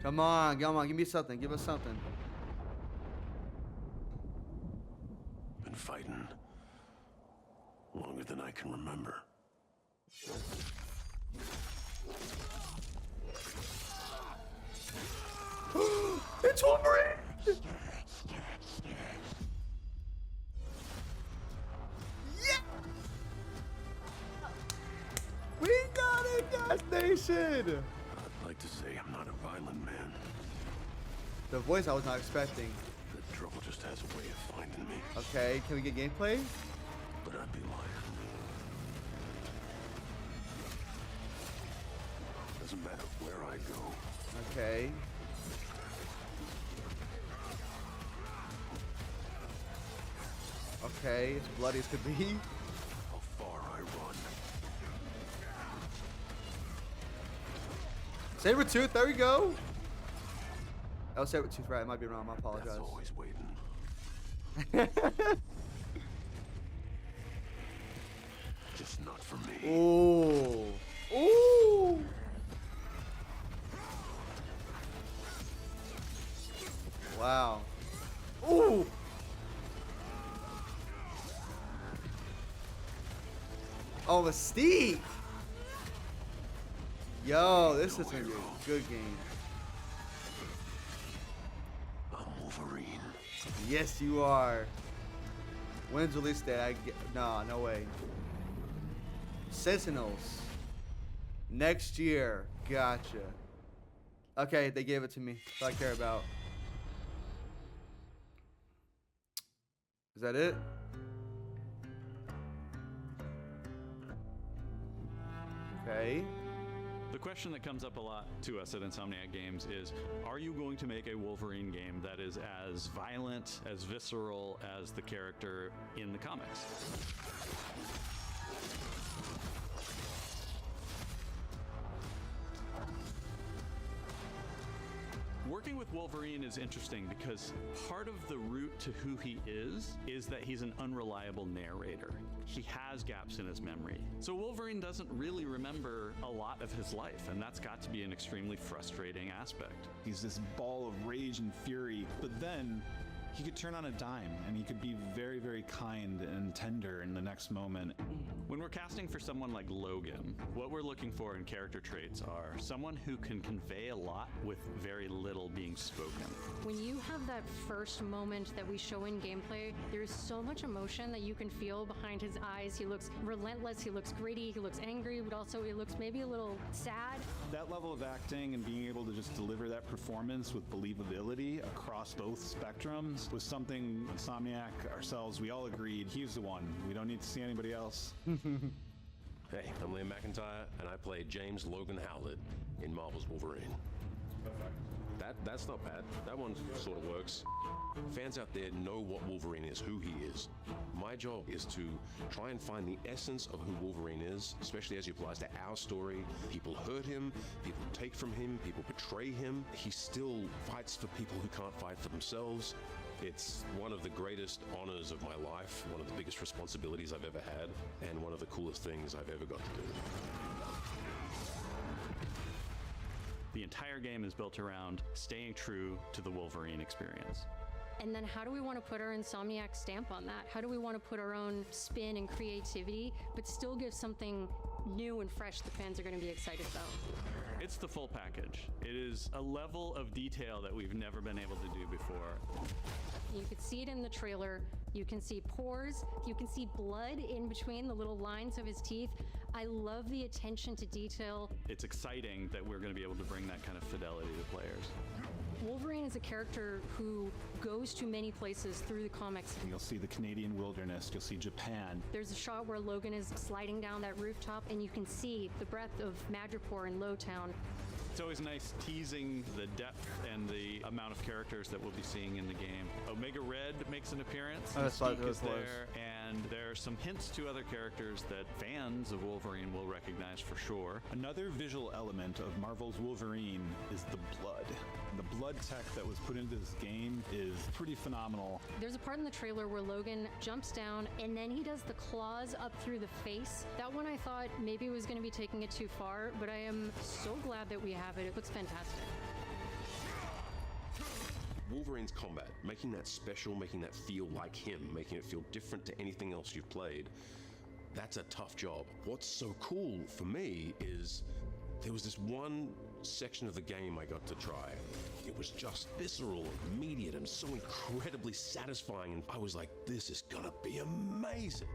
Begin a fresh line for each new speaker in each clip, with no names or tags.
Come on, come on, give me something. Give us something.
Been fighting longer than I can remember.
It's Wolverine! Yeah! We got it, Gas Nation!
I'd like to say I'm not a violent man.
The voice I was not expecting.
The trouble just has a way of finding me.
Okay, can we get gameplay?
But I'd be lying. Doesn't matter where I go.
Okay. Okay, as bloody as could be.
How far I run.
Sabretooth, there we go. Oh, Sabretooth, right? I might be wrong. I apologize.
That's always waiting. Just not for me.
Ooh. Ooh. Wow. Ooh. Oh, Mystique. Yo, this is gonna be a good game.
I'm Wolverine.
Yes, you are. When's release date? I get no way. Sentinels. Next year. Gotcha. Okay, they gave it to me. That's all I care about. Is that it? Okay.
The question that comes up a lot to us at Insomniac Games is, are you going to make a Wolverine game that is as violent, as visceral as the character in the comics? Working with Wolverine is interesting because part of the root to who he is that he's an unreliable narrator. He has gaps in his memory. So Wolverine doesn't really remember a lot of his life, and that's got to be an extremely frustrating aspect.
He's this ball of rage and fury, but then he could turn on a dime and he could be very, very kind and tender in the next moment.
When we're casting for someone like Logan, what we're looking for in character traits are someone who can convey a lot with very little being spoken.
When you have that first moment that we show in gameplay, there's so much emotion that you can feel behind his eyes. He looks relentless, he looks gritty, he looks angry, but also he looks maybe a little sad.
That level of acting and being able to just deliver that performance with believability across both spectrums was something Insomniac, ourselves, we all agreed he's the one. We don't need to see anybody else.
Hey, I'm Liam McIntyre, and I play James Logan Howlett in Marvel's Wolverine. That's not bad. That one sort of works. Fans out there know what Wolverine is, who he is. My job is to try and find the essence of who Wolverine is, especially as it applies to our story. People hurt him, people take from him, people betray him. He still fights for people who can't fight for themselves. It's one of the greatest honors of my life, one of the biggest responsibilities I've ever had, and one of the coolest things I've ever got to do.
The entire game is built around staying true to the Wolverine experience.
And then how do we want to put our Insomniac stamp on that? How do we want to put our own spin and creativity, but still give something new and fresh the fans are going to be excited about?
It's the full package. It is a level of detail that we've never been able to do before.
You could see it in the trailer. You can see pores. You can see blood in between the little lines of his teeth. I love the attention to detail.
It's exciting that we're going to be able to bring that kind of fidelity to players.
Wolverine is a character who goes to many places through the comics.
You'll see the Canadian wilderness, you'll see Japan.
There's a shot where Logan is sliding down that rooftop and you can see the breadth of Madripoor and Lowtown.
It's always nice teasing the depth and the amount of characters that we'll be seeing in the game. Omega Red makes an appearance. Mystique is there, and there are some hints to other characters that fans of Wolverine will recognize for sure.
Another visual element of Marvel's Wolverine is the blood. The blood tech that was put into this game is pretty phenomenal.
There's a part in the trailer where Logan jumps down and then he does the claws up through the face. That one I thought maybe was going to be taking it too far, but I am so glad that we have it. It looks fantastic.
Wolverine's combat, making that special, making that feel like him, making it feel different to anything else you've played, that's a tough job. What's so cool for me is there was this one section of the game I got to try. It was just visceral, immediate, and so incredibly satisfying, and I was like, this is gonna be amazing.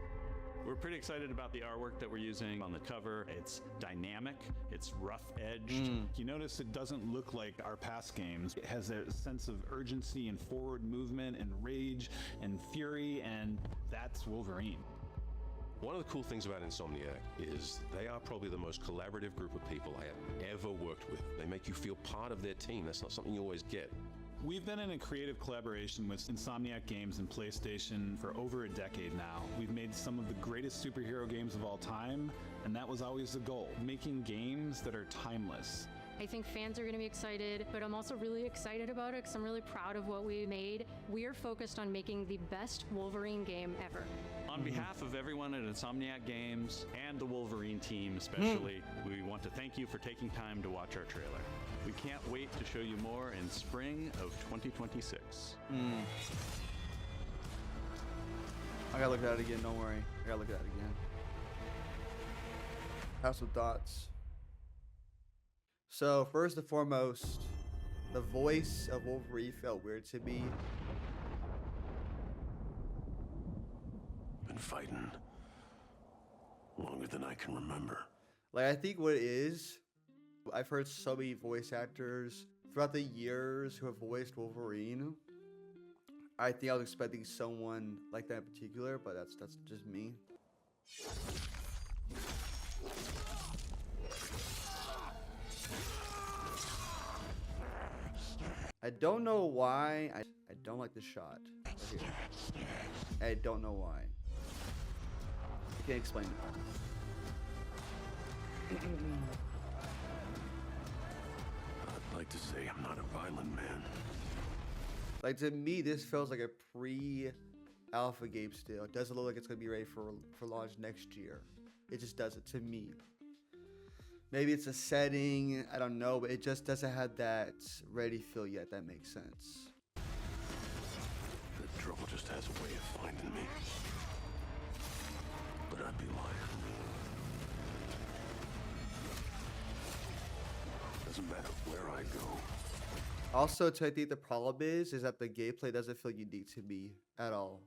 We're pretty excited about the artwork that we're using on the cover. It's dynamic, it's rough-edged.
You notice it doesn't look like our past games. It has a sense of urgency and forward movement and rage and fury, and that's Wolverine.
One of the cool things about Insomniac is they are probably the most collaborative group of people I have ever worked with. They make you feel part of their team. That's not something you always get.
We've been in a creative collaboration with Insomniac Games and PlayStation for over a decade now. We've made some of the greatest superhero games of all time, and that was always the goal, making games that are timeless.
I think fans are going to be excited, but I'm also really excited about it because I'm really proud of what we made. We are focused on making the best Wolverine game ever.
On behalf of everyone at Insomniac Games and the Wolverine team especially, we want to thank you for taking time to watch our trailer. We can't wait to show you more in spring of 2026.
I gotta look at it again, don't worry. I gotta look at it again. Have some thoughts. So, first and foremost, the voice of Wolverine felt weird to me.
Been fighting longer than I can remember.
Like, I think what it is, I've heard so many voice actors throughout the years who have voiced Wolverine. I think I was expecting someone like that in particular, but that's just me. I don't know why. I don't like the shot. Right here. I don't know why. I can't explain it.
I'd like to say I'm not a violent man.
Like, to me, this feels like a pre-alpha game still. It doesn't look like it's going to be ready for launch next year. It just doesn't to me. Maybe it's a setting, I don't know, but it just doesn't have that ready feel yet. That makes sense.
The trouble just has a way of finding me. But I'd be lying. Doesn't matter where I go.
Also, I think the problem is that the gameplay doesn't feel unique to me at all.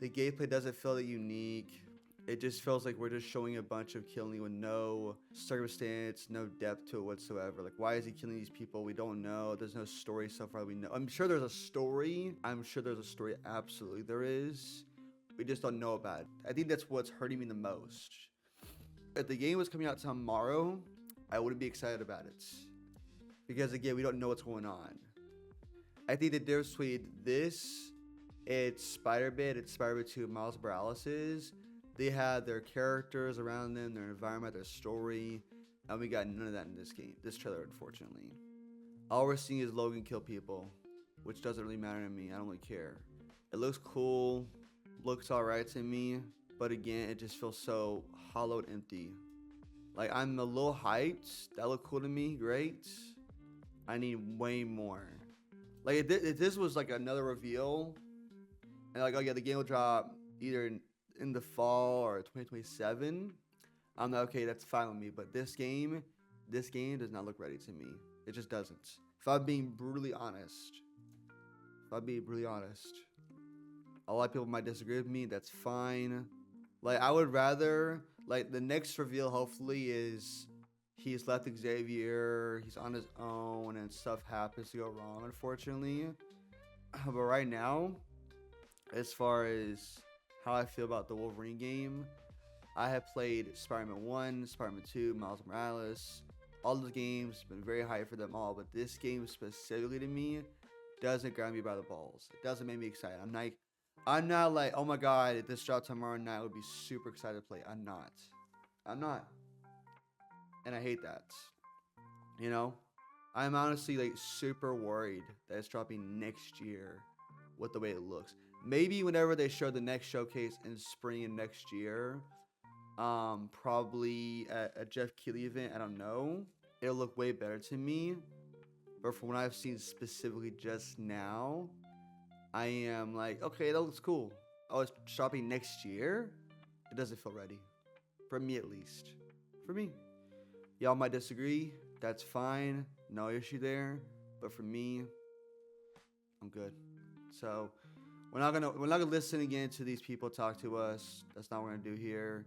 The gameplay doesn't feel that unique. It just feels like we're just showing a bunch of killing with no circumstance, no depth to it whatsoever. Like, why is he killing these people? We don't know. There's no story so far we know. I'm sure there's a story. Absolutely there is. We just don't know about it. I think that's what's hurting me the most. If the game was coming out tomorrow, I wouldn't be excited about it. Because, again, we don't know what's going on. I think the difference between this, it's Spider-Man, it's Spider-Man 2, Miles Morales. They have their characters around them, their environment, their story, and we got none of that in this game, this trailer, unfortunately. All we're seeing is Logan kill people, which doesn't really matter to me. I don't really care. It looks cool, looks alright to me, but again, it just feels so hollow and empty. Like, I'm a little hyped. That looked cool to me, great. I need way more. Like, if this was like another reveal, and like, oh yeah, the game will drop either in the fall or 2027, I'm like, okay, that's fine with me. But this game does not look ready to me. It just doesn't. If I'm being brutally honest, a lot of people might disagree with me. That's fine. Like, I would rather, like, the next reveal hopefully is he's left Xavier, he's on his own, and stuff happens to go wrong, unfortunately. But right now, as far as how I feel about the Wolverine game, I have played Spider-Man 1, Spider-Man 2, Miles Morales. All those games, been very high for them all, but this game specifically to me doesn't grab me by the balls. It doesn't make me excited. I'm not like, oh my god, if this dropped tomorrow night, I would be super excited to play. I'm not. And I hate that. You know? I'm honestly like super worried that it's dropping next year with the way it looks. Maybe whenever they show the next showcase in spring of next year, probably at a Jeff Keighley event, I don't know. It'll look way better to me. But from what I've seen specifically just now, I am like, okay, that looks cool. Oh, it's dropping next year? It doesn't feel ready. For me, at least. For me. Y'all might disagree. That's fine. No issue there. But for me, I'm good. So we're not gonna listen again to these people talk to us. That's not what we're gonna do here.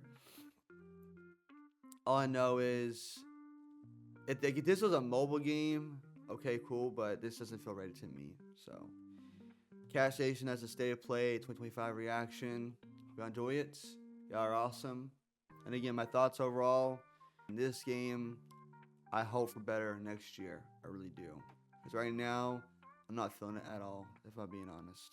All I know is if this was a mobile game, okay, cool, but this doesn't feel ready to me. So Cash Station has a state of play 2025 reaction. Hope y'all enjoy it. Y'all are awesome. And again, my thoughts overall in this game, I hope for better next year. I really do. Because right now, I'm not feeling it at all, if I'm being honest.